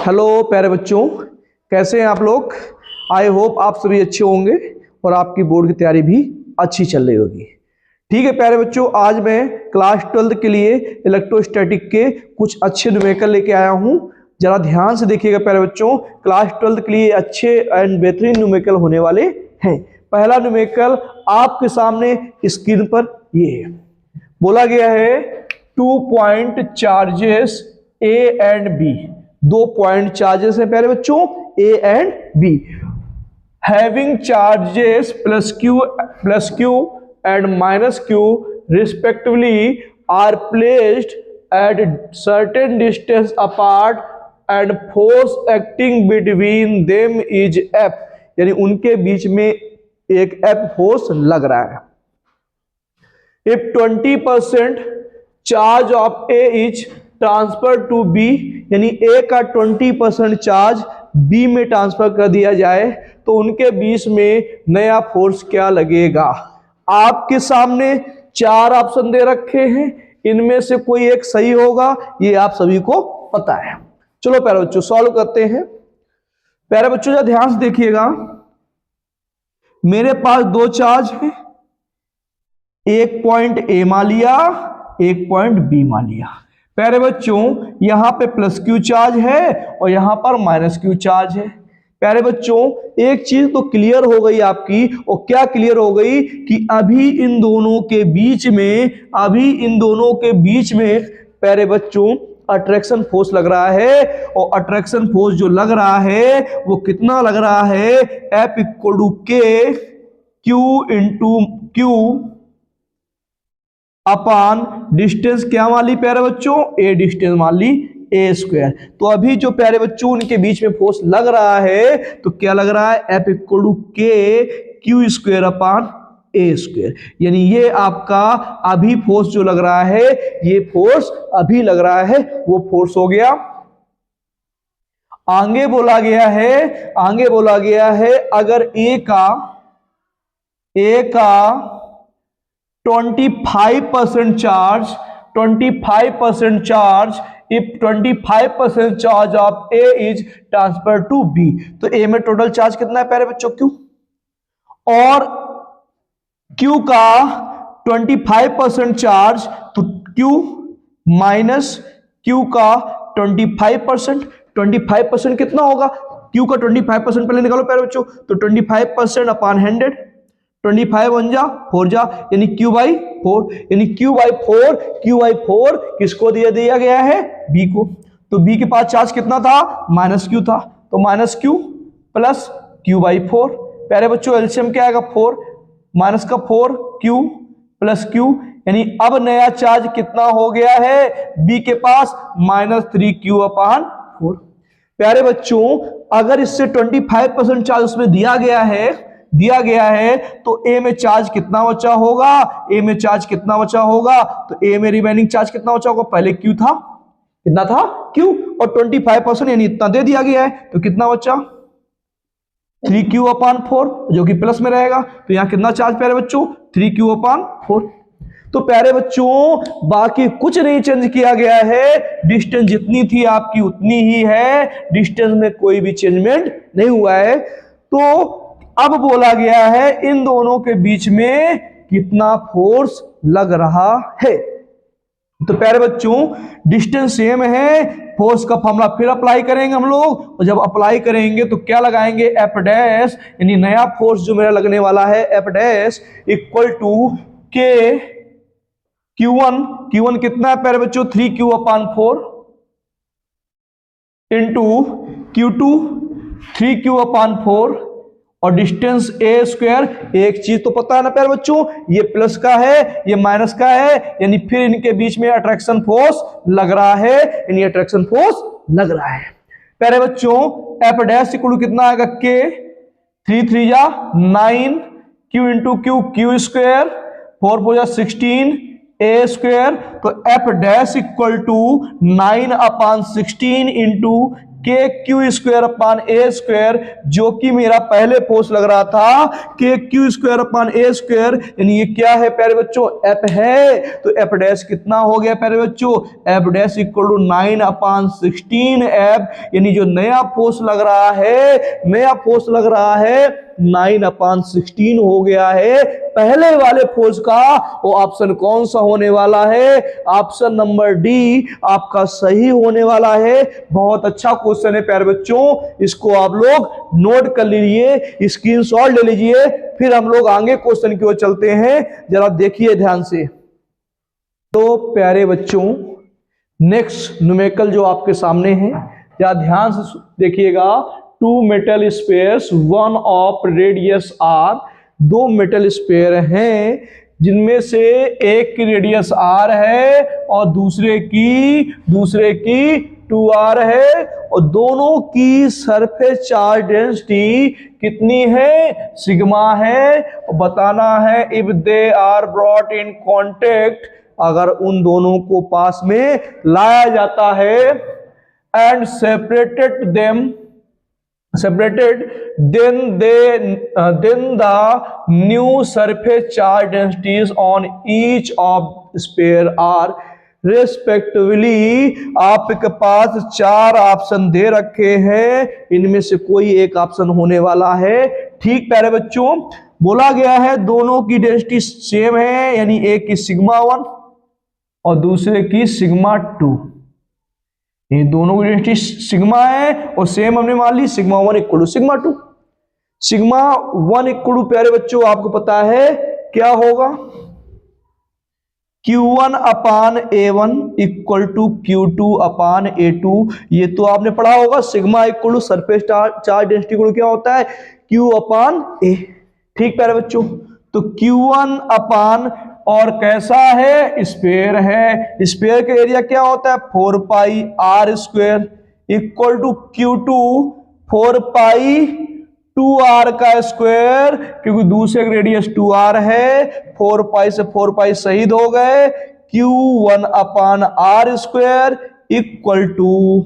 Hello प्यारे बच्चों, कैसे हैं आप लोग। आई होप आप सभी अच्छे होंगे और आपकी बोर्ड की तैयारी भी अच्छी चल रही होगी। ठीक है प्यारे बच्चों, आज मैं क्लास 12 के लिए इलेक्ट्रोस्टैटिक के कुछ अच्छे न्यूमेरिकल लेके आया हूं। जरा ध्यान से देखिएगा प्यारे बच्चों, क्लास 12 के लिए अच्छे एंड बेहतरीन न्यूमेरिकल होने वाले हैं। पहला न्यूमेरिकल आपके सामने स्क्रीन पर ये है। बोला गया है 2 point charges A and B. 2 point charges हैं प्यारे बच्चों, A and B, having charges plus Q and minus Q respectively are placed at certain distance apart and force acting between them is F, यानी उनके बीच में एक F force लग रहा है। If 20% charge of A is transfer to B, यानी A का 20% charge B में ट्रांसफर कर दिया जाए तो उनके बीच में नया फोर्स क्या लगेगा। आपके सामने 4 ऑप्शन दे रखे हैं, इनमें से कोई एक सही होगा, ये आप सभी को पता है। चलो प्यारे बच्चों सॉल्व करते हैं। प्यारे बच्चों जरा ध्यान से देखिएगा, मेरे पास 2 चार्ज हैं, एक पॉइंट ए मान लिया, एक पॉइंट बी मान लिया। प्यारे बच्चों यहां पे प्लस क्यू चार्ज है और यहां पर माइनस क्यू चार्ज है। प्यारे बच्चों एक चीज तो क्लियर हो गई आपकी, और क्या क्लियर हो गई कि अभी इन दोनों के बीच में प्यारे बच्चों अट्रैक्शन फोर्स लग रहा है, और अट्रैक्शन फोर्स जो लग रहा है वो कितना लग रहा है, एफ इक्वल टू के क्यू इंटू क्यू अपान डिस्टेंस क्या मान ली प्यारे बच्चों, ए डिस्टेंस मान ली, ए स्क्वायर। तो अभी जो प्यारे बच्चों उनके बीच में फोर्स लग रहा है तो क्या लग रहा है, एफ इक्वल टू के Q square upon A square, यानी ये आपका अभी फोर्स जो लग रहा है, ये फोर्स अभी लग रहा है, वो फोर्स हो गया। आगे बोला गया है अगर ए का 25% charge, if 25% charge of A is transfer to B, तो ए में टोटल चार्ज कितना है प्यारे बच्चों, क्यू, और क्यू का 25% चार्ज, तो क्यू माइनस क्यू का 25% कितना होगा, क्यू का 25% पहले निकालो प्यारे बच्चों, तो 25% अपान 100, 25 1 जा 4 जा, यानी क्यू बाई 4, यानी क्यू बाई 4 किसको दिया गया है, बी को। तो बी के पास चार्ज कितना था, माइनस क्यू था, तो minus Q plus Q by 4। प्यारे बच्चों एलसीएम क्या आएगा, 4 माइनस का 4 क्यू प्लस क्यू, यानी अब नया चार्ज कितना हो गया है, बी के पास -3 क्यू अपान 4। प्यारे बच्चों अगर इससे 25% चार्ज उसमें दिया गया है तो ए में चार्ज कितना बचा होगा, तो ए में रिमेनिंग चार्ज कितना बचा होगा, पहले क्यू था, कितना था क्यू, और 25% यानी इतना दे दिया गया है, तो कितना बचा 3q अपान 4 जो कि प्लस में रहेगा, तो यहां कितना चार्ज प्यारे बच्चों, 3q अपान 4। तो प्यारे बच्चों बाकी कुछ नहीं चेंज किया गया है, डिस्टेंस जितनी थी आपकी उतनी ही है, डिस्टेंस में कोई भी चेंजमेंट नहीं हुआ है। तो अब बोला गया है इन दोनों के बीच में कितना फोर्स लग रहा है। तो प्यारे बच्चों डिस्टेंस सेम है, फोर्स का फॉर्मूला फिर अप्लाई करेंगे हम लोग, और जब अप्लाई करेंगे तो क्या लगाएंगे, एफ डैश, यानी नया फोर्स जो मेरा लगने वाला है एफ डैश इक्वल टू के Q1 कितना है प्यारे बच्चों, 3Q अपान 4 इंटू Q2 3Q अपान 4, और डिस्टेंस ए स्क्वायर। एक चीज तो पता है ना प्यारे बच्चों, ये प्लस का है ये माइनस का है, यानी फिर इनके बीच में अट्रैक्शन फोर्स लग रहा है, यानी अट्रैक्शन फोर्स लग रहा है। प्यारे बच्चों एफ डैश इक्वल कितना आएगा, के 3 3 जा 9 क्यू इंटू क्यू स्क्वायर 4 4 जा 16 ए स्क्वायर, तो F dash equal to 9 upon 16 into K Q square upon A square, जो कि मेरा पहले फोर्स लग रहा था K Q square upon A square, यानी ये क्या है प्यारे बच्चों, एफ है। तो एफ डैश कितना हो गया प्यारे बच्चों, F dash equal to 9/16 F, यानी जो नया फोर्स लग रहा है, नया फोर्स लग रहा है 9/16 हो गया है पहले वाले फोर्स का। वो ऑप्शन कौन सा होने वाला है, ऑप्शन नंबर डी आपका सही होने वाला है। बहुत अच्छा क्वेश्चन है प्यारे बच्चों, इसको आप लोग नोट कर लीजिए, स्क्रीनशॉट ले लीजिए। फिर हम लोग आगे क्वेश्चन की ओर चलते हैं, जरा देखिए ध्यान से। तो प्यारे बच्चों नेक्स्ट न्यूमेरिकल जो आपके सामने है, या ध्यान से देखिएगा। Two metal spheres one of radius R, दो मेटल स्पेयर हैं जिनमें से एक की रेडियस आर है और दूसरे की 2r है, और दोनों की सरफेस चार्ज डेंसिटी कितनी है, सिग्मा है। बताना है if they are brought in contact, अगर उन दोनों को पास में लाया जाता है, and separated then the new surface charge densities on each of sphere are respectively. आपके पास 4 ऑप्शन दे रखे हैं, इनमें से कोई एक ऑप्शन होने वाला है। ठीक प्यारे बच्चों, बोला गया है दोनों की डेंसिटी सेम है, यानी एक की सिग्मा 1 और दूसरे की सिग्मा 2। ये दोनों की डेंसिटी सिग्मा है और सेम हमने मान ली, sigma 1 equal to sigma 2। Sigma 1 equal to प्यारे बच्चों आपको पता है क्या होगा, Q1 upon A1 equal to Q2 upon A2। ये तो आपने पढ़ा होगा। Sigma equal to surface charge density equal क्या होता है, Q अपान A। ठीक प्यारे बच्चों, तो Q1 अपान, और कैसा है, स्पेयर है। स्पेयर का एरिया क्या होता है, 4 pi are square equal to Q2 4 pi 2r का स्क्वायर, क्योंकि दूसरे का रेडियस 2r है। 4 पाई से 4 पाई शहीद हो गए। Q1 upon R square equal to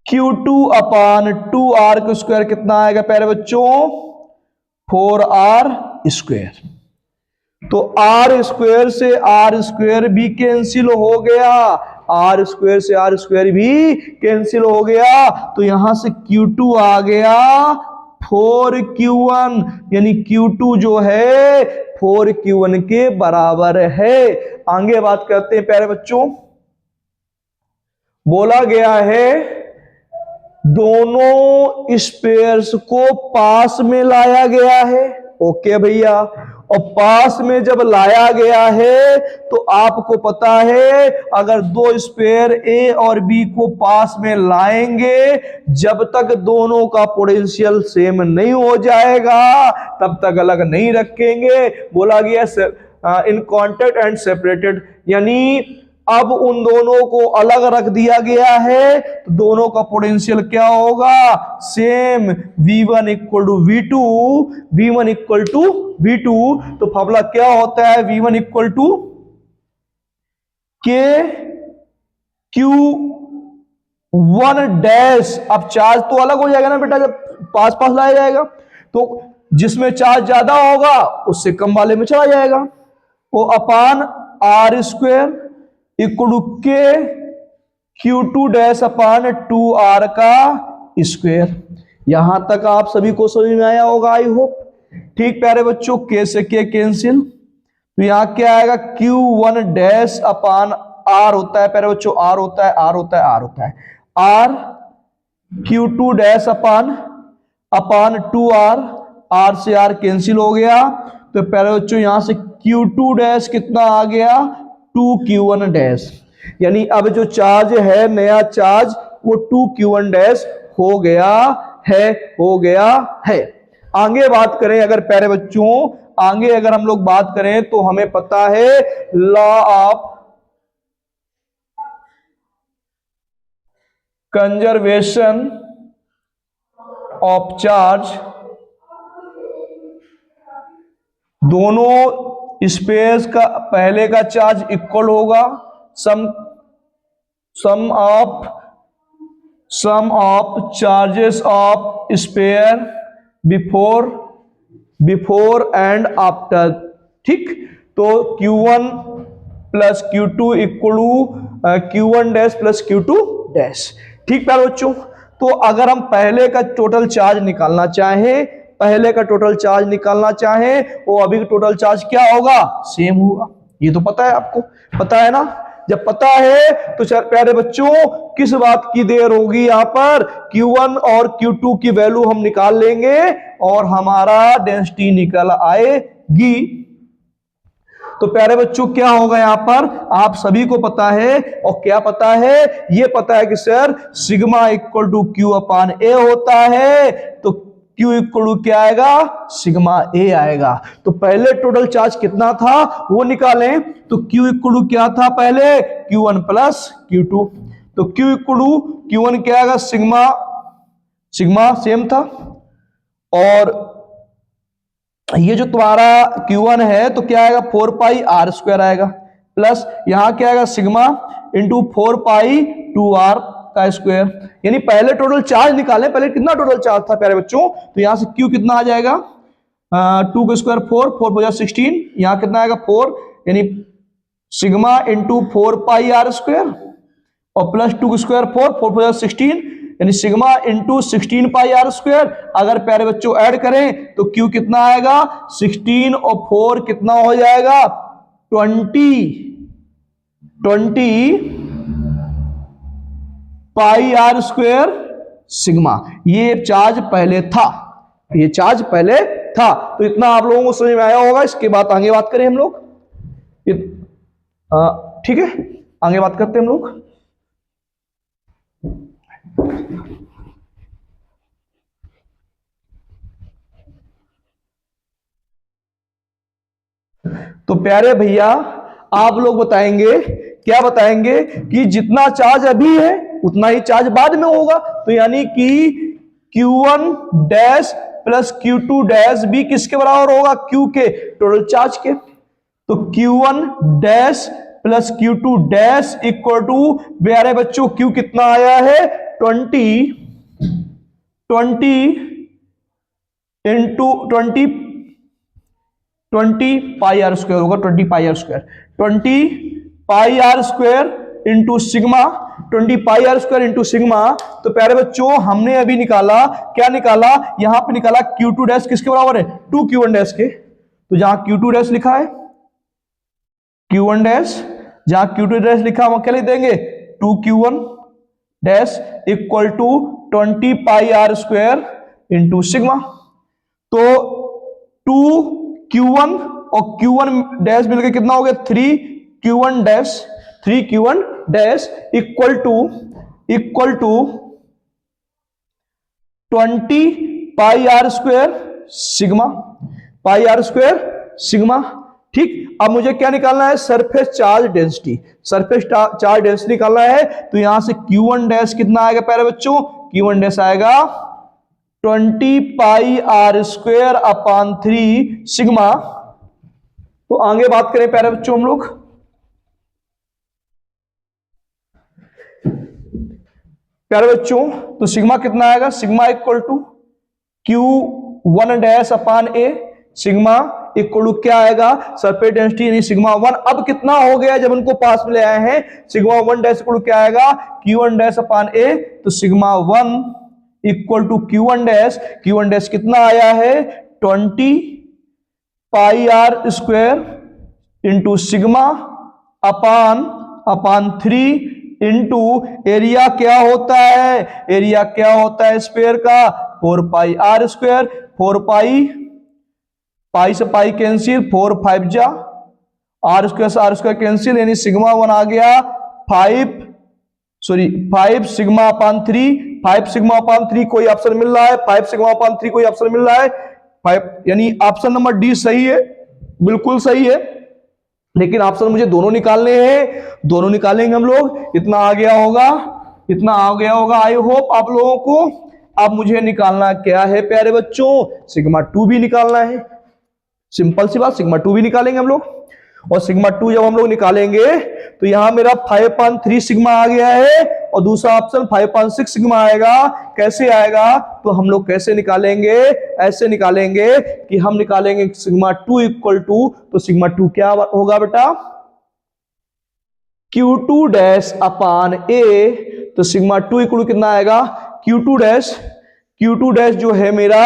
Q2 upon 2r का स्क्वायर कितना आएगा प्यारे बच्चों, 4r स्क्वायर। तो आर स्क्वायर से आर स्क्वायर भी कैंसिल हो गया, आर स्क्वायर से आर स्क्वायर भी कैंसिल हो गया। तो यहां से Q2 आ गया 4Q1, यानी Q2 जो है 4Q1 के बराबर है। आगे बात करते हैं प्यारे बच्चों, बोला गया है दोनों स्पेयर्स को पास में लाया गया है। ओके भैया, और पास में जब लाया गया है तो आपको पता है अगर दो स्पेयर ए और बी को पास में लाएंगे, जब तक दोनों का पोटेंशियल सेम नहीं हो जाएगा तब तक अलग नहीं रखेंगे। बोला गया इन कॉन्टैक्ट एंड सेपरेटेड, यानी अब उन दोनों को अलग रख दिया गया है तो दोनों का पोटेंशियल क्या होगा, same, V1 equal to V2, V1 equal to V2। तो फॉर्मूला क्या होता है, V1 equal to K Q1 dash. अब चार्ज तो अलग हो जाएगा ना बेटा, जब पास पास लाया जाएगा तो जिसमें चार्ज ज्यादा होगा उससे कम वाले में चला जाएगा। वो अपान आर स्क्वायर इक्वल टू के Q2 डैश अपान 2r का स्क्वायर। यहां तक आप सभी को समझ में आया होगा आई होप। ठीक प्यारे बच्चों, के से के कैंसिल, तो यहां क्या आएगा, Q1 डैश अपान r होता है प्यारे बच्चों, r होता है, r होता है, r होता है, r Q2 डैश अपान 2r, r से r कैंसिल हो गया। तो प्यारे बच्चों यहां से Q2 डैश कितना आ गया, 2Q1 डैश, यानी अब जो चार्ज है नया चार्ज वो 2Q1 डैश हो गया है। आगे बात करें अगर प्यारे बच्चों, आगे अगर हम लोग बात करें तो हमें पता है law of conservation of charge, दोनों स्पेस का पहले का चार्ज इक्वल होगा sum of sum of charges of sphere before and after. ठीक, तो Q1 plus Q2 equal to Q1 dash plus Q2 dash. ठीक प्यारे बच्चों, तो अगर हम पहले का टोटल चार्ज निकालना चाहें, वो अभी का टोटल चार्ज क्या होगा, सेम होगा। ये तो पता है आपको, पता है ना। जब पता है तो प्यारे बच्चों किस बात की देर होगी, यहां पर Q1 और Q2 की वैल्यू हम निकाल लेंगे और हमारा डेंसिटी निकल आएगी। तो प्यारे बच्चों क्या होगा यहां पर, आप सभी को पता है, और क्या पता है, ये पता है कि sir sigma equal to Q upon A होता है। तो Q इक्वल टू क्या आएगा, सिग्मा ए आएगा। तो पहले टोटल चार्ज कितना था वो निकालें, तो Q इक्वल टू क्या था पहले, Q1 प्लस Q2। तो Q इक्वल टू Q1 क्या आएगा, सिग्मा सेम था, और ये जो तुम्हारा Q1 है तो क्या आएगा 4 पाई आर स्क्वायर आएगा, प्लस यहां क्या आएगा सिग्मा इंटू 4 पाई 2r का स्क्वायर। यानी पहले टोटल चार्ज निकालें, पहले कितना टोटल चार्ज था प्यारे बच्चों, तो यहां से Q कितना आ जाएगा 2 का स्क्वायर 4 16, यहां कितना आएगा 4, यानी sigma into 4 pi are square और प्लस 2 का स्क्वायर 4 16, यानी sigma into 16 pi are square. अगर प्यारे बच्चों ऐड करें तो Q कितना आएगा 16 और 4 कितना हो जाएगा 20 पाई आर स्क्वायर सिग्मा। ये चार्ज पहले था, तो इतना आप लोगों को समझ में आया होगा। इसके बाद आगे बात करें हम लोग, ठीक है, आगे बात करते हैं हम लोग। तो प्यारे भैया आप लोग बताएंगे, क्या बताएंगे कि जितना चार्ज अभी है उतना ही चार्ज बाद में होगा। तो यानी कि Q1 dash plus Q2 dash भी किसके बराबर होगा, Q के टोटल चार्ज के। तो Q1 dash plus Q2 dash equal to, प्यारे बच्चों Q कितना आया है 20 इंटू 20 पाई आर स्क्वायर होगा, 20 pi are square into sigma, 20 pi are square into sigma. तो प्यारे बच्चों हमने अभी निकाला, क्या निकाला, यहां पे निकाला Q2 डैश किसके बराबर है 2 Q1 डैश के। तो जहां Q2 डैश लिखा है Q1 डैश, जहां Q2 डैश लिखा हम क्या लिख देंगे 2 Q1 dash equal to 20 pi are square into sigma. तो 2 Q1 और Q1 डैश मिलकर कितना हो गया 3 Q1 dash equal to 20 pi are square sigma. ठीक, अब मुझे क्या निकालना है, सरफेस चार्ज डेंसिटी निकालना है। तो यहां से Q1 डैश कितना आएगा प्यारे बच्चों, Q1 डैश आएगा 20 pi are square upon 3 sigma. तो आगे बात करें प्यारे बच्चों हम लोग, प्यारे बच्चों तो सिग्मा कितना आएगा, sigma equal to Q1 dash upon A, sigma equal to क्या आएगा सरफेस डेंसिटी यानी सिग्मा 1। अब कितना हो गया जब उनको पास में ले आए हैं, सिग्मा 1 डैश इक्वल टू क्या आएगा Q1 डैश अपान ए। तो sigma 1 equal to Q1 dash कितना आया है 20 pi are square into sigma upon 3 into area क्या होता है स्क्वायर का 4 पाई आर स्क्वायर। 4 पाई से पाई कैंसिल, 4 5 जा, आर स्क्वायर से आर स्क्वायर कैंसिल, यानी सिग्मा 1 आ गया 5 सिग्मा अपान 3 कोई ऑप्शन मिल रहा है, 5 सिग्मा अपान 3 कोई ऑप्शन मिल रहा है 5, यानी ऑप्शन नंबर डी सही है, बिल्कुल सही है। लेकिन ऑप्शन मुझे दोनों निकालने हैं, दोनों निकालेंगे हम लोग। इतना आ गया होगा आई होप आप लोगों को। अब मुझे निकालना क्या है प्यारे बच्चों, सिग्मा 2 भी निकालना है। सिंपल सी बात, सिग्मा 2 भी निकालेंगे हम लोग। और सिग्मा 2 जब हम लोग निकालेंगे तो यहां मेरा 5/3 सिग्मा आ गया है और दूसरा ऑप्शन 5.6 सिग्मा आएगा। कैसे आएगा? तो हम लोग कैसे निकालेंगे? ऐसे निकालेंगे कि हम निकालेंगे सिग्मा 2 इक्वल टू, तो सिग्मा 2 क्या होगा बेटा? Q2 डैश अपान ए। तो सिग्मा 2 इक्वल कितना आएगा? Q2 डैश जो है मेरा,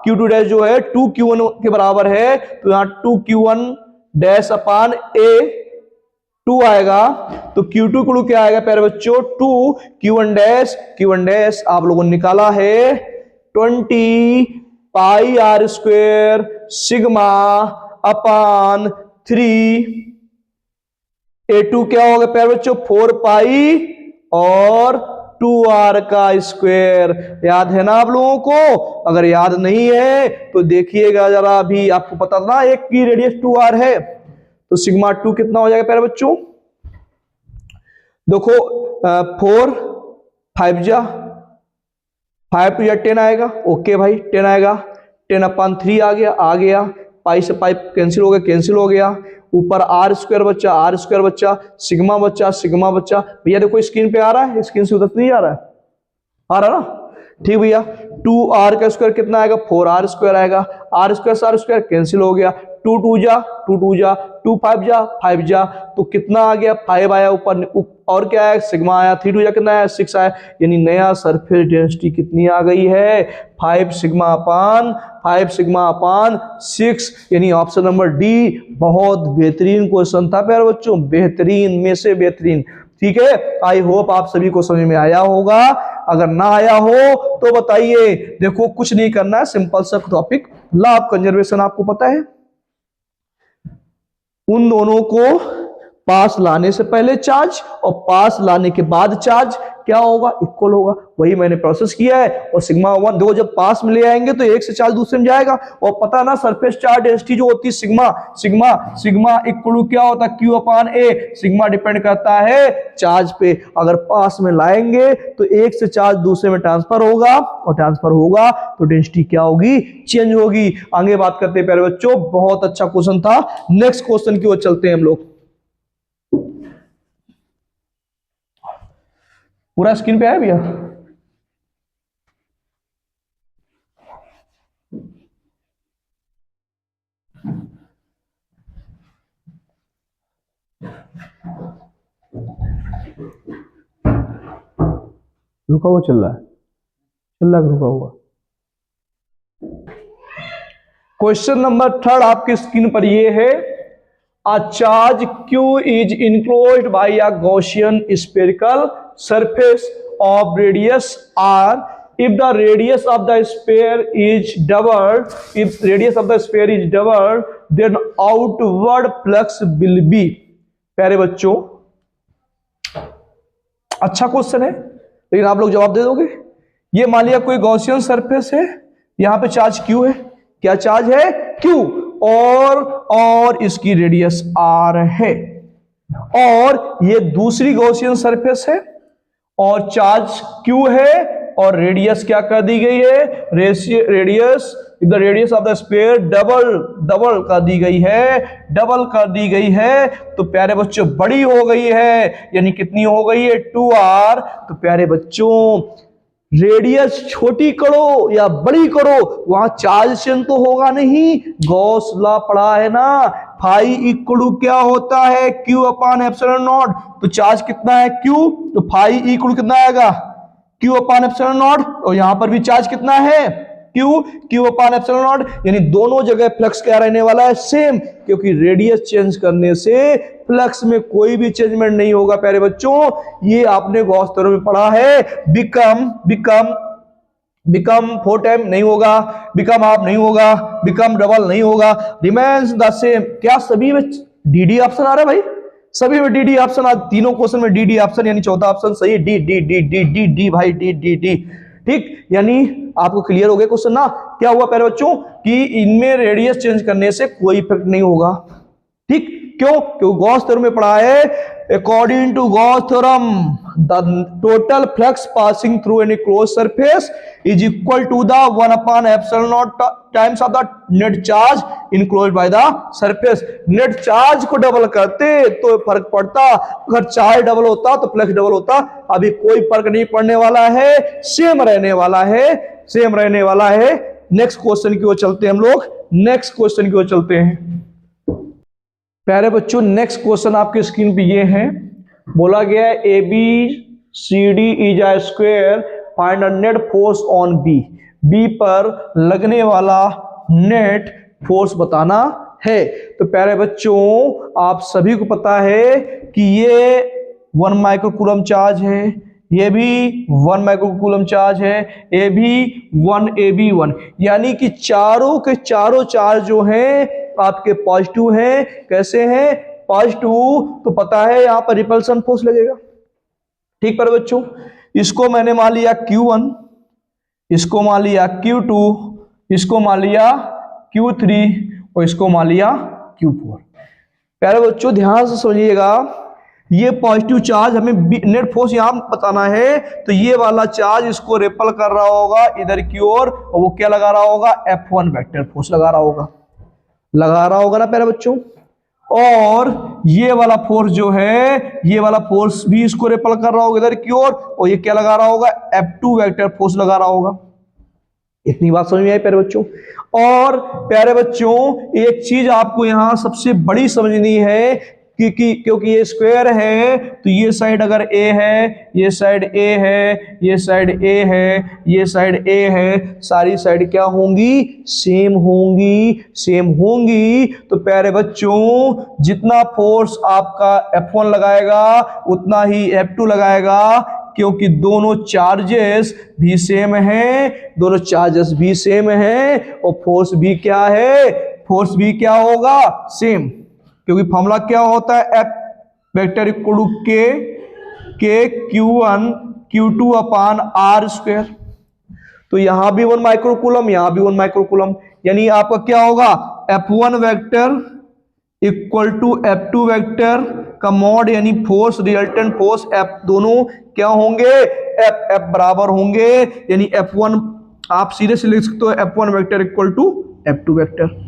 Q2 डैश जो है 2Q1 के बराबर है, तो यहां 2Q1 डैश अपान ए 2 आएगा। तो Q2 इक्वल क्या आएगा प्यारे बच्चों? 2Q1 डैश आप लोगों ने निकाला है 20 pi are square sigma upon 3। A2 क्या होगा प्यारे बच्चों? 4 पाई और 2r का स्क्वायर। याद है ना आप लोगों को? अगर याद नहीं है तो देखिएगा जरा, अभी आपको पता था एक की रेडियस 2r है, तो सिग्मा 2 कितना हो जाएगा प्यारे बच्चों? देखो 4 5 जा 5 टू 10 आएगा। ओके भाई 10 आएगा। 10 अपान 3 आ गया। पाई से पाई कैंसिल हो गया। ऊपर आर स्क्वायर बच्चा सिग्मा बच्चा। भैया देखो स्क्रीन पे आ रहा है, स्क्रीन से उधर नहीं आ रहा है? आ रहा ना? ठीक भैया। 2r का स्क्वायर कितना आएगा? 4r स्क्वायर आएगा। r स्क्वायर कैंसिल हो गया। 2 2 जा 2 5 जा, तो कितना आ गया? 5 आया ऊपर, और क्या आया? सिग्मा आया। 3 2 जा कितना आया? 6 आया। यानी नया सरफेस डेंसिटी कितनी आ गई है? 5 सिग्मा अपान 6। यानी ऑप्शन नंबर डी बहुत बेहतरीन क्वेश्चन था प्यारे बच्चों, बेहतरीन में से बेहतरीन। ठीक है, आई होप आप सभी को समझ में आया होगा। अगर ना आया हो तो बताइए। देखो कुछ नहीं करना है, सिंपल सा टॉपिक, लॉ ऑफ कंजर्वेशन आपको पता है। उन दोनों को पास लाने से पहले चार्ज और पास लाने के बाद चार्ज क्या होगा? इक्वल होगा। वही मैंने प्रोसेस किया है। और सिग्मा 1 दो जब पास में ले आएंगे तो एक से चार्ज दूसरे में जाएगा। और पता ना सरफेस चार्ज डेंसिटी जो होती है सिग्मा इक्वल क्या होता है? Q upon A. Sigma depend करता है चार्ज पे। अगर पास में लाएंगे तो एक से चार्ज दूसरे में ट्रांसफर होगा, और ट्रांसफर होगा तो डेंसिटी क्या होगी? चेंज होगी। आगे बात करते हैं प्यारे बच्चों, बहुत अच्छा क्वेश्चन था। नेक्स्ट क्वेश्चन की ओर चलते हैं हम लोग। पूरा स्क्रीन पे आया भैया? रुका हुआ चल रहा है रुका हुआ। क्वेश्चन नंबर 3 आपकी स्क्रीन पर ये है। A charge Q is enclosed by a Gaussian spherical surface of radius r. If the radius of the sphere is doubled, then outward flux will be। प्यारे बच्चों अच्छा क्वेश्चन है, लेकिन आप लोग जवाब दे दोगे? ये मान लिया कोई गॉसियन सरफेस है, यहां पे चार्ज Q है। क्या चार्ज है? Q। और इसकी रेडियस r है, और ये दूसरी गॉसियन सरफेस है और चार्ज Q है, और रेडियस क्या कर दी गई है? Radius the radius of the sphere double कर दी गई है। तो प्यारे बच्चों बड़ी हो गई है, यानी कितनी हो गई है? 2r। तो प्यारे बच्चों रेडियस छोटी करो या बड़ी करो, वहां चार्ज चेंज तो होगा नहीं। गॉस लॉ पढ़ा है ना, फाई इक्वल क्या होता है? Q upon epsilon not. तो चार्ज कितना है? Q। तो फाई इक्वल कितना आएगा? Q upon epsilon not. और यहां पर भी चार्ज कितना है? Q upon epsilon not. यानी दोनों जगह फ्लक्स क्या रहने वाला है? सेम, क्योंकि रेडियस चेंज करने से फ्लक्स में कोई भी चेंजमेंट नहीं होगा प्यारे बच्चों। ये आपने गॉस थ्योरम में पढ़ा है। बिकम 4 टाइम नहीं होगा, बिकम हाफ नहीं होगा, बिकम डबल नहीं होगा, रिमेन्स द सेम। क्या सभी में डी ऑप्शन आ रहा है भाई? सभी में डी ऑप्शन आ, तीनों क्वेश्चन में डी ऑप्शन, यानी चौथा ऑप्शन सही है। डी भाई डी। ठीक, यानी आपको क्लियर हो गया क्वेश्चन ना? क्या हुआ प्यारे बच्चों कि इनमें रेडियस चेंज करने से कोई इफेक्ट नहीं होगा। ठीक, क्यों? क्योंकि गॉस थ्योरम में पढ़ा है, according to Gauss theorem the total flux passing through any closed surface is equal to the 1/ε0 times of the net charge enclosed by the surface. Net charge को डबल करते तो फर्क पड़ता, अगर चार्ज डबल होता तो फ्लक्स डबल होता। अभी कोई फर्क नहीं पड़ने वाला है, सेम रहने वाला है, सेम रहने वाला है। नेक्स्ट क्वेश्चन की ओर चलते हैं हम लोग, नेक्स्ट क्वेश्चन की ओर चलते हैं। प्यारे बच्चों नेक्स्ट क्वेश्चन आपके स्क्रीन पे ये है, बोला गया है A B C D is a square, find a net force on B. B पर लगने वाला नेट फोर्स बताना है। तो प्यारे बच्चों आप सभी को पता है कि ये 1 माइक्रोकूलम चार्ज है, ये भी 1 माइक्रोकूलम चार्ज है, ये भी 1 AB1, यानी कि चारों के चारों चार्ज जो हैं आपके पॉजिटिव हैं। कैसे हैं? पॉजिटिव। तो पता है यहां पर रिपल्सन फोर्स लगेगा। ठीक पर बच्चों, इसको मैंने मान लिया Q1, इसको मान लिया Q2, इसको मान लिया Q3 और इसको मान लिया Q4। प्यारे बच्चों ध्यान से समझिएगा, ये पॉजिटिव चार्ज हमें नेट फोर्स यहां बताना है, तो ये वाला चार्ज इसको रिपल कर रहा होगा इधर की ओर, और वो क्या लगा रहा होगा? F1 वेक्टर फोर्स लगा रहा होगा, लगा रहा होगा ना प्यारे बच्चों। और ये वाला फोर्स जो है, ये वाला फोर्स भी इसको रिपल कर रहा होगा इधर की ओर, और ये क्या लगा रहा होगा? F2 वेक्टर फोर्स लगा रहा होगा। इतनी बात समझ में आई प्यारे बच्चों। और प्यारे बच्चों एक चीज आपको यहां सबसे बड़ी समझनी है क्योंकि ये स्क्वायर है, तो ये साइड अगर A है, ये साइड A है, ये साइड A है, ये साइड A है, सारी साइड क्या होंगी? सेम होंगी, सेम होंगी। तो प्यारे बच्चों जितना फोर्स आपका F1 लगाएगा उतना ही F2 लगाएगा, क्योंकि दोनों चार्जेस भी सेम हैं, दोनों चार्जेस भी सेम हैं, और फोर्स भी क्या है? फोर्स भी क्या होगा? सेम। क्योंकि फॉर्मूला क्या होता है? F vector equal to K Q1 Q2 upon R square. तो यहां भी 1 माइक्रोकूलम, यहां भी 1 माइक्रोकूलम, यानी आपका क्या होगा? F1 vector equal to F2 vector का मॉड, यानी फोर्स रिजल्टेंट फोर्स F दोनों क्या होंगे? F बराबर होंगे, यानी F1 आप सीधे से लिख सकते हो F1 vector equal to F2 vector.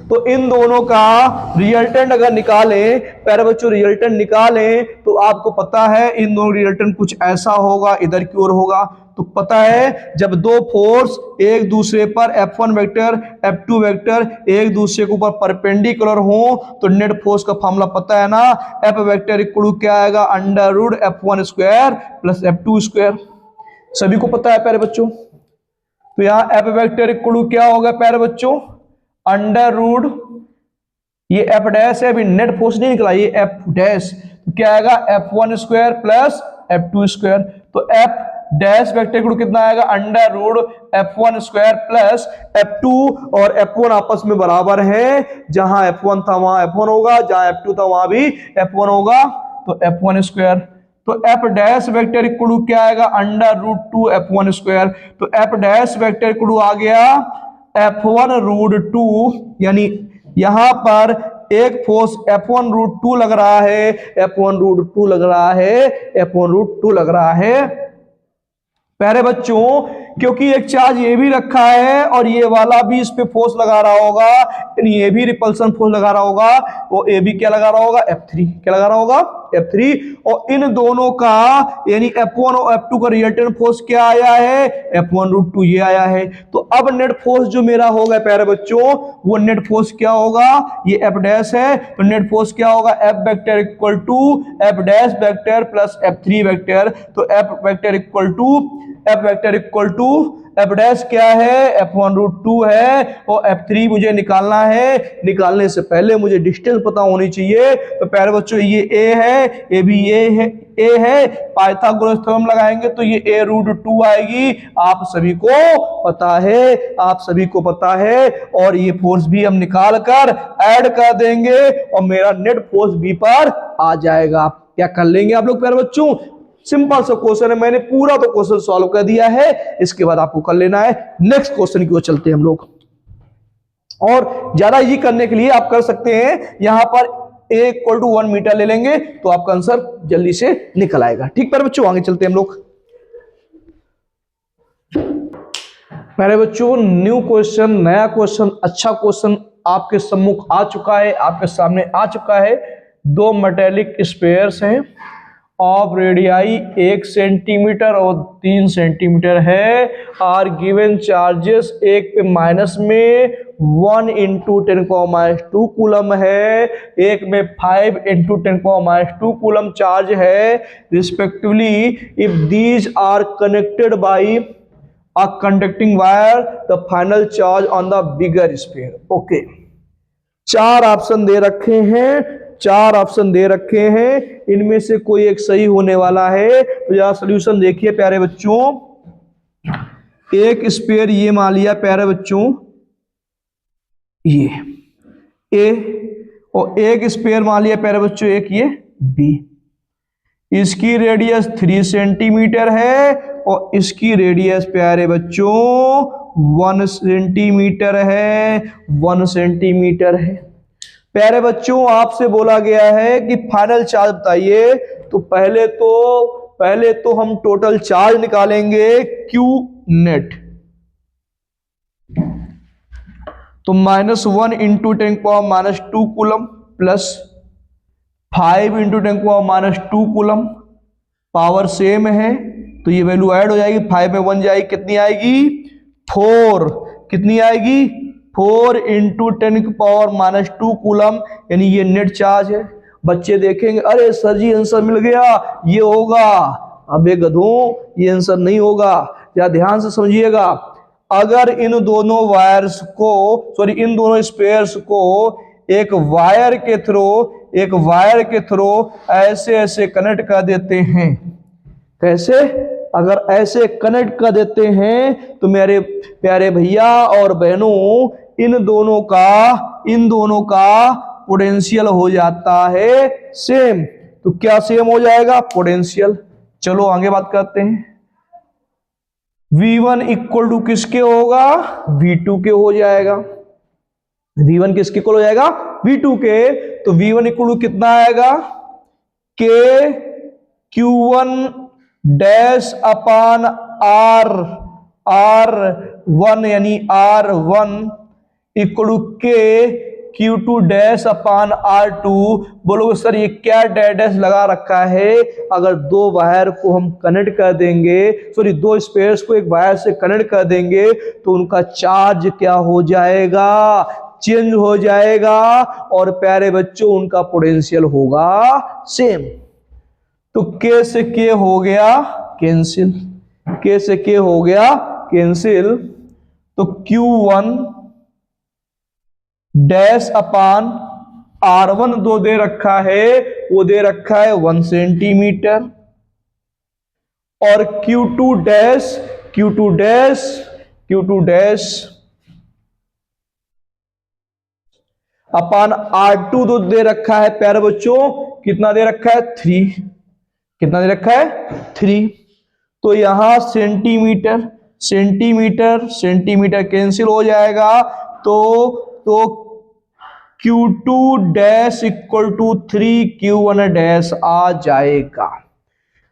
तो इन दोनों का रिजल्टेंट अगर निकालें, प्यारे बच्चों रिजल्टेंट निकालें, तो आपको पता है इन दोनों रिजल्टेंट कुछ ऐसा होगा, इधर की ओर होगा। तो पता है जब दो फोर्स एक दूसरे पर F1 वेक्टर F2 वेक्टर एक दूसरे के ऊपर परपेंडिकुलर हो, तो नेट फोर्स का फॉर्मूला पता है ना? F वेक्टर इक्वल क्या आएगा? Under root F1 square plus F2 square. सभी को पता है प्यारे बच्चों। तो यहाँ F वेक्टर इक्वल क्या होगा प्यारे बच्चों? अंडर रूट, ये F डैश है, अभी नेट फोर्स नहीं निकला, ये F डैश, तो क्या आएगा? F1 square plus F2 square. तो F डैश वेक्टर कितना आएगा? Under root F1 square plus F2, और F1 आपस में बराबर है, जहां F1 था वहां F1 होगा, जहां F2 था वहां भी F1 होगा, तो F1 स्क्वायर। तो F डैश वेक्टर इक्वल क्या आएगा? Under root 2 F1 square. तो F डैश वेक्टर इक्वल आ गया F1 रूट 2, यानी यहां पर एक फोर्स F1 रूट 2 लग रहा है, F1 रूट 2 लग रहा है, F1 रूट 2 लग रहा है प्यारे बच्चों, क्योंकि एक चार्ज ये भी रखा है और ये वाला भी इस पे फोर्स लगा रहा होगा, यानी ये भी रिपल्सन फोर्स लगा रहा होगा, वो ये भी क्या लगा रहा होगा? F3। क्या लगा रहा होगा? F3। और इन दोनों का यानी F1 और F2 का रिजल्टेंट फोर्स क्या आया है? F1 रूट 2 ये आया है। तो अब नेट फोर्स जो मेरा होगा प्यारे बच्चों, वो नेट फोर्स क्या होगा? ये F डैश है, तो नेट फोर्स क्या होगा? F vector equal to F dash vector plus F3 vector. तो F vector equal to F vector equal to F dash क्या है? F1 रूट 2 है, और F3 मुझे निकालना है। निकालने से पहले मुझे डिस्टेंस पता होनी चाहिए। तो प्यारे बच्चों ये A है, ये भी A है, पाइथागोरस थ्योरम लगाएंगे तो ये A रूट 2 आएगी। आप सभी को पता है, आप सभी को पता है। और ये फोर्स भी हम निकाल कर ऐड कर देंगे और मेरा नेट फोर्स B पर आ जाएगा। क्या कर लेंगे आप लोग प्यारे बच्चों? सिंपल सा क्वेश्चन है, मैंने पूरा तो क्वेश्चन सॉल्व कर दिया है, इसके बाद आपको कर लेना है। नेक्स्ट क्वेश्चन की ओर चलते हैं हम लोग। और ज्यादा इजी करने के लिए आप कर सकते हैं, यहां पर A इक्वल टू 1 मीटर ले लेंगे तो आपका आंसर जल्दी से निकल आएगा। ठीक प्यारे बच्चों, आगे चलते हैं हम लोग। प्यारे बच्चों, न्यू क्वेश्चन, नया क्वेश्चन, अच्छा क्वेश्चन आपके सम्मुख आ चुका है, आपके सामने आ चुका है। दो मेटेलिक स्पेयर्स हैं ऑफ रेडियाई 1 सेंटीमीटर और 3 सेंटीमीटर है। आर गिवन चार्जेस, एक पे माइनस में 1 इंटू 10⁻² कूलम है, एक में 5 इंटू 10⁻² कूलम चार्ज है respectively. If these are connected by a conducting wire, the final charge on the bigger sphere. Okay, चार ऑप्शन दे रखे हैं, चार ऑप्शन दे रखे हैं, इनमें से कोई एक सही होने वाला है। तो यह सॉल्यूशन देखिए प्यारे बच्चों। एक स्पेयर ये मान लिया प्यारे बच्चों, ये ए, और एक स्पेयर मान लिया प्यारे बच्चों एक ये बी। इसकी रेडियस 3 सेंटीमीटर है और इसकी रेडियस प्यारे बच्चों 1 सेंटीमीटर है, 1 सेंटीमीटर है। प्यारे बच्चों, आपसे बोला गया है कि फाइनल चार्ज बताइए। तो पहले तो हम टोटल चार्ज निकालेंगे Q नेट। तो -1 into 10⁻² coulomb plus 5 into 10⁻² coulomb, power same है तो ये वैल्यू ऐड हो जाएगी, 5 में 1 जाएगी, कितनी आएगी 4, कितनी आएगी 4 इंटू 10⁻² कूलम, यानी ये नेट चार्ज है। बच्चे देखेंगे अरे सर जी आंसर मिल गया, ये होगा। अबे गधों, ये आंसर नहीं होगा, या ध्यान से समझिएगा। अगर इन दोनों वायर्स को, सॉरी इन दोनों स्पेयर्स को एक वायर के थ्रू ऐसे ऐसे कनेक्ट कर देते हैं, कैसे? अगर ऐसे कनेक्ट कर देते हैं तो मेरे प्यारे भैया और बहनों, इन दोनों का पोटेंशियल हो जाता है सेम। तो क्या सेम हो जाएगा? पोटेंशियल। चलो आगे बात करते हैं। V1 इक्वल टू किसके होगा? V2 के हो जाएगा। V1 किसके इक्वल हो जाएगा? V2 के। तो V1 इक्वल टू कितना आएगा? K Q1 डैश अपान R1 यानी R1 equal to K Q2 dash upon R2। बोलोगे सर ये क्या डैश लगा रखा है? अगर दो वायर को हम कनेक्ट कर देंगे, सॉरी दो स्पेयर्स को एक वायर से कनेक्ट कर देंगे तो उनका चार्ज क्या हो जाएगा? चेंज हो जाएगा, और प्यारे बच्चों उनका पोटेंशियल होगा सेम। तो K से K हो गया कैंसिल, K से K हो गया कैंसिल। तो Q1 डैश अपान R1 दो दे रखा है, वो दे रखा है 1 सेंटीमीटर, और Q2 डैश अपान R2 दो दे रखा है प्यारे बच्चों, कितना दे रखा है? 3। कितना दे रखा है? 3। तो यहां सेंटीमीटर कैंसिल हो जाएगा। तो Q2 dash equal to 3 Q1 dash आ जाएगा।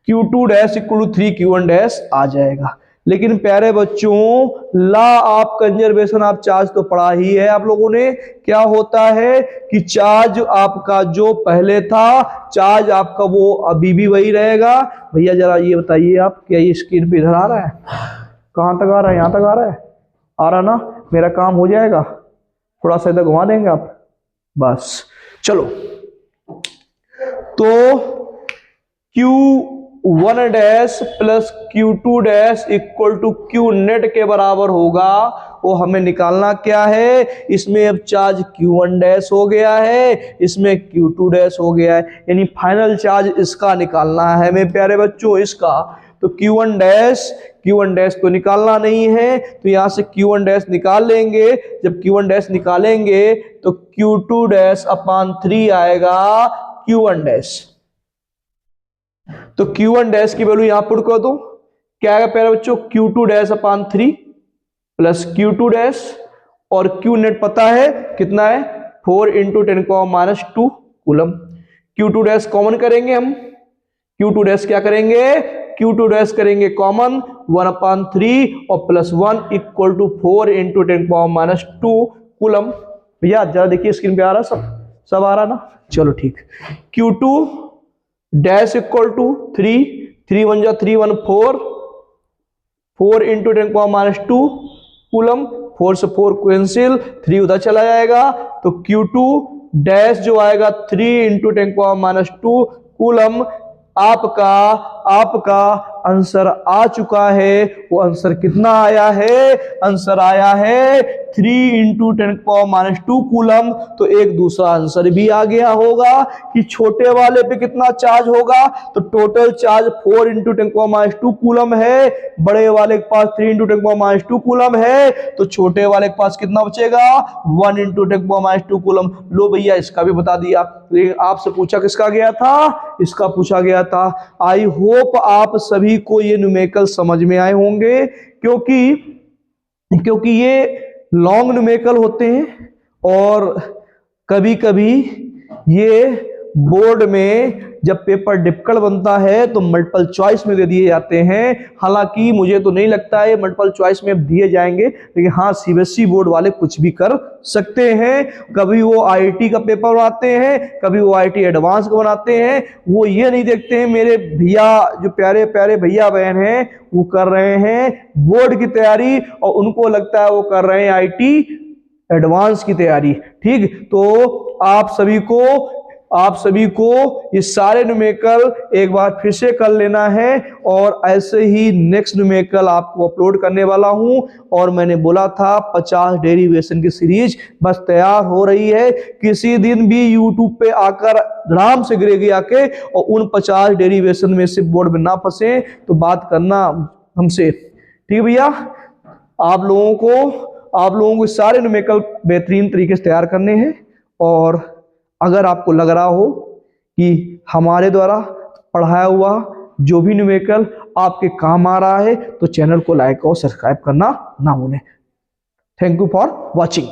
Q2 dash equal to 3 Q1 dash आ जाएगा। लेकिन प्यारे बच्चों, law of conservation of charge तो पढ़ा ही है आप लोगों ने। क्या होता है कि चार्ज आपका जो पहले था, चार्ज आपका वो अभी भी वही रहेगा। भैया जरा ये बताइए आप, क्या ये स्क्रीन पे इधर आ रहा है? कहां तक आ रहा है? यहां तक आ रहा है? आ रहा ना? मेरा काम हो जाएगा, थोड़ा सा इधर घुमा देंगे आप, बस। चलो, तो Q1 dash plus Q2 dash equal to Q net के बराबर होगा। वो हमें निकालना क्या है? इसमें अब चार्ज Q1 डैश हो गया है, इसमें Q2 डैश हो गया है, यानी फाइनल चार्ज इसका निकालना है मेरे प्यारे बच्चों, इसका। तो Q1 डैश तो निकालना नहीं है, तो यहां से Q1 डैश निकाल लेंगे। जब Q1 डैश निकालेंगे तो Q2 डैश अपान 3 आएगा Q1 डैश। तो Q1 डैश की वैल्यू यहां पुट कर दो, क्या आएगा प्यारे बच्चों? Q2 डैश अपान 3 प्लस Q2 डैश, और Q नेट पता है कितना है? 4 into 10⁻²। Coulomb. Q2 dash common करेंगे हम, Q2 डैश क्या करेंगे, Q2 डैश करेंगे कॉमन, 1/3 और +1 इक्वल टू 4 इंटू 10⁻⁻2 कूलम। भैया जरा देखिए स्क्रीन पे आ रहा सब आ रहा ना, चलो ठीक। Q2 डैश इक्वल टू 3, 3 1 जा 3 1 4, 4 इंटू 10⁻⁻2 कूलम। 4 से 4 कैंसिल, 3 उधर चला जाएगा, तो Q2 डैश जो आएगा 3 इंटू 10⁻⁻2 कूलम। आपका आंसर आ चुका है। वो आंसर कितना आया है, आंसर आया है 3 इंटू 10⁻2 कूलम। तो एक दूसरा आंसर भी आ गया होगा कि छोटे वाले पे कितना चार्ज होगा, तो टोटल चार्ज 4 इंटू 10⁻2 कूलम है, बड़े वाले के पास 3 इंटू 10⁻2 कूलम है, तो छोटे वाले के पास कितना बचेगा, 1 इंटू 10⁻2 कूलम। लो भैया इसका भी बता दिया। लेकिन आपसे पूछा किसका गया था, इसका पूछा गया था। आई होप आप सभी को ये न्यूमेरिकल समझ में आए होंगे, क्योंकि ये लॉन्ग न्यूमेरिकल होते हैं और कभी कभी ये बोर्ड में जब पेपर डिफिकल्ट बनता है तो मल्टीपल चॉइस में दे दिए जाते हैं। हालांकि मुझे तो नहीं लगता है मल्टीपल चॉइस में दिए जाएंगे, लेकिन हाँ सीबीएसई बोर्ड वाले कुछ भी कर सकते हैं। कभी वो आईआईटी का पेपर बनाते हैं, कभी वो आईआईटी एडवांस का बनाते हैं। वो ये नहीं देखते हैं मेरे भैया, जो प्यारे प्यारे भैया बहन हैं, वो कर रहे हैं बोर्ड की तैयारी और उनको लगता है वो कर रहे हैं आईआईटी एडवांस की तैयारी। ठीक, तो आप सभी को ये सारे न्यूमेरिकल एक बार फिर से कर लेना है और ऐसे ही नेक्स्ट न्यूमेरिकल आपको अपलोड करने वाला हूं। और मैंने बोला था 50 डेरिवेशन की सीरीज बस तैयार हो रही है। किसी दिन भी यूट्यूब पे आकर आराम से गिरेगी आके और उन 50 डेरिवेशन में से बोर्ड में ना फंसे तो बात करना हमसे। ठीक भैया, आप लोगों को सारे न्यूमेरिकल बेहतरीन तरीके से तैयार करने हैं। और अगर आपको लग रहा हो कि हमारे द्वारा पढ़ाया हुआ जो भी न्यूमेरिकल आपके काम आ रहा है तो चैनल को लाइक और सब्सक्राइब करना ना भूलें। Thank you for watching.